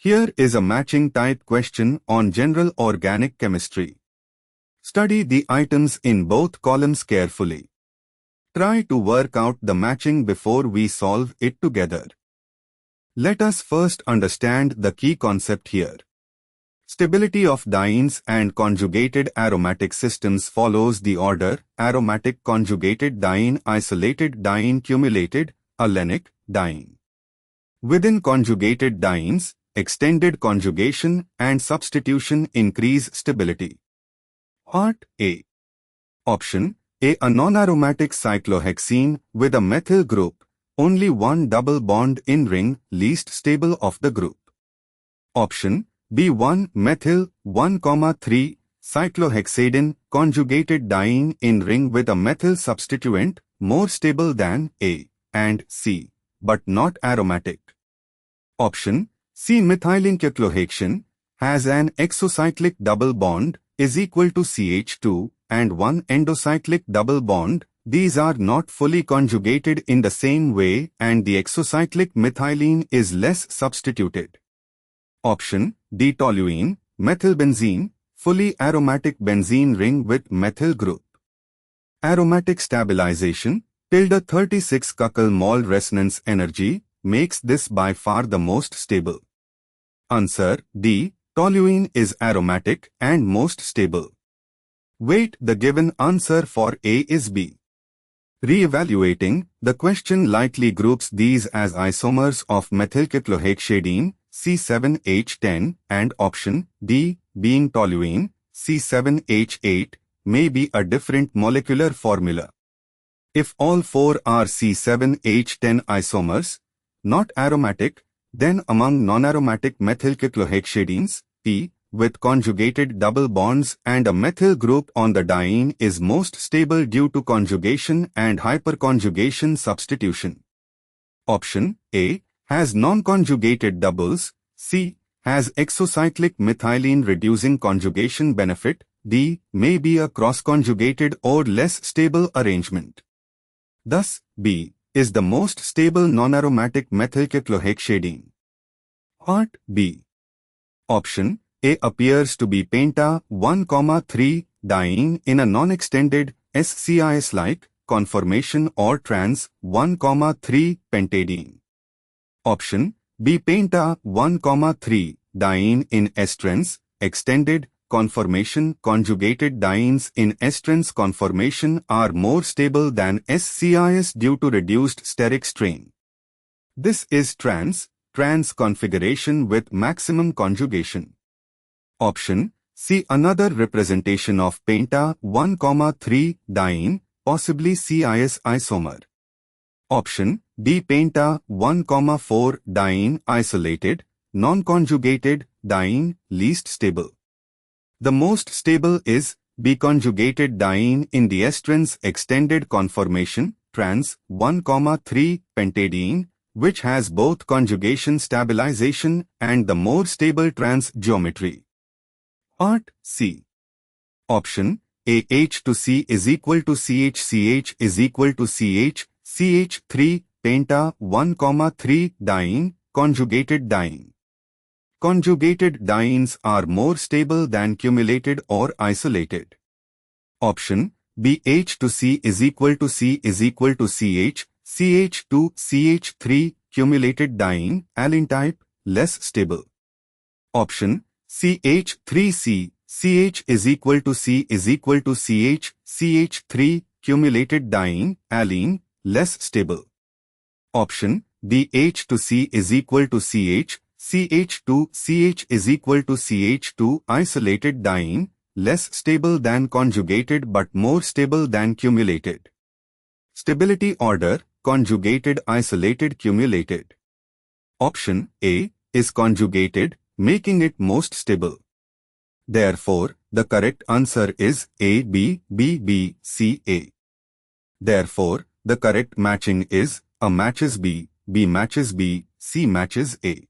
Here is a matching type question on general organic chemistry. Study the items in both columns carefully. Try to work out the matching before we solve it together. Let us first understand the key concept here. Stability of dienes and conjugated aromatic systems follows the order aromatic conjugated diene isolated diene cumulated alenic diene. Within conjugated dienes, extended conjugation and substitution increase stability. Part A. Option A. A non-aromatic cyclohexene with a methyl group, only one double bond in ring, least stable of the group. Option B. 1-methyl 1,3 cyclohexadiene conjugated diene in ring with a methyl substituent, more stable than A and C, but not aromatic. Option C. Methylcyclohexane has an exocyclic double bond is equal to CH2 and one endocyclic double bond. These are not fully conjugated in the same way and the exocyclic methylene is less substituted. Option D. Toluene, methylbenzene, fully aromatic benzene ring with methyl group. Aromatic stabilization, tilde 36 kcal-mole resonance energy, makes this by far the most stable. Answer D. Toluene is aromatic and most stable. Wait, the given answer for A is B. Re-evaluating, the question likely groups these as isomers of methylcyclohexadiene, C7H10, and option D, being toluene, C7H8, may be a different molecular formula. If all four are C7H10 isomers, not aromatic, then among non-aromatic methylcyclohexadienes, P, with conjugated double bonds and a methyl group on the diene is most stable due to conjugation and hyperconjugation substitution. Option A has non-conjugated doubles, C has exocyclic methylene reducing conjugation benefit, D may be a cross-conjugated or less stable arrangement. Thus, B is the most stable non-aromatic methylcyclohexadiene. Part B. Option A appears to be penta 1,3 diene in a non-extended SCIS-like conformation or trans 1,3 pentadiene. Option B penta 1,3 diene in estrans, extended conformation conjugated dienes in estrans conformation are more stable than SCIS due to reduced steric strain. This is trans configuration with maximum conjugation. Option C another representation of penta 1,3 diene, possibly CIS isomer. Option D penta 1,4 diene isolated, non-conjugated diene, least stable. The most stable is B conjugated diene in the estrans extended conformation, trans 1,3 pentadiene, which has both conjugation stabilization and the more stable trans geometry. Part C. Option A H to C is equal to CH, CH is equal to CH, CH3 penta 1,3 diene, conjugated diene. Conjugated dienes are more stable than cumulated or isolated. Option B H to C is equal to C is equal to CH, CH2 CH3 cumulated diene, alene type, less stable. Option CH3C, CH is equal to C is equal to CH, CH3 cumulated diene, alene, less stable. Option D H to C is equal to CH, CH2 CH is equal to CH2 isolated diene, less stable than conjugated but more stable than cumulated. Stability order, conjugated isolated cumulated. Option A is conjugated, making it most stable. Therefore, the correct answer is A B B B C A. Therefore, the correct matching is A matches B, B matches B, C matches A.